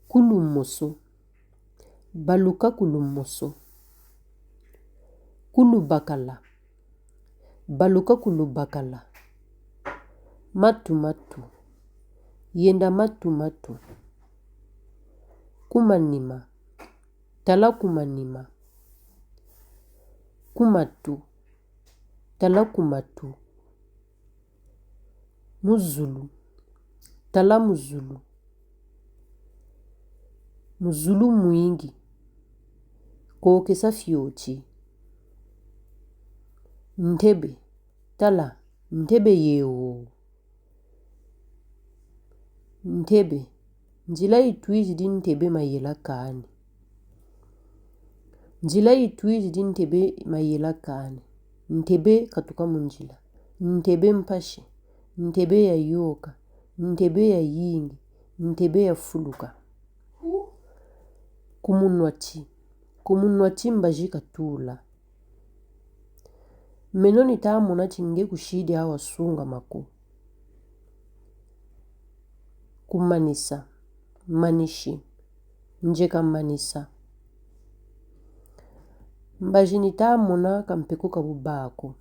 Kulummoso. Baluka kulummoso. Kulubakala. Baluka kulubakala. Matu matu. Yenda matu matu. Kumanima. Tala kumanima. Kumatu. Tala kumatu. Muzulu. Tala muzulu. Muzulu mwingi. Kokesa fiochi. Ntebe. Tala. Ntebe yeo. Ntebe. Njila ituiji di ntebe mayela kani. Njila ituiji di ntebe mayela kani. Ntebe katuka munjila. Ntebe mpashi. Ntebe ya yoka. Ntebe ya yingi. Ntebe ya fuluka. Kumunwachi. Kumunwachi mbajika tula. Menoni taamuna chinge kushidi hawa sunga mako. Kumanisa. Manishi. Njeka manisa. Mbajini taamuna kampeko kabubako.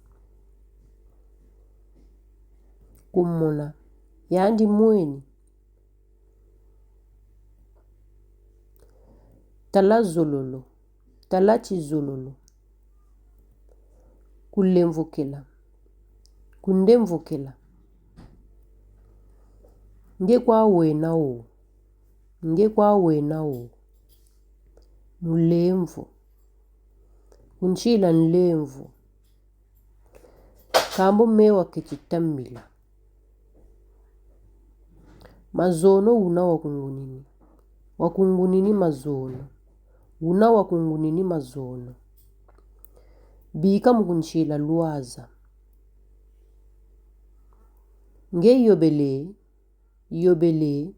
Kumona. Yandi mweni. Tala zololo. Tala chizololo. Kulemvokela. Kundemvokela. Nge kwa wena o. Nge kwa wena o. Mulemvo. Kunchila nlemvo. Kambo mewa kechitamila. Mazono una wakungunini. Wakungunini mazono. Una wakungunini mazono. Bika mkunchila luaza. Nge yobele. Yobele.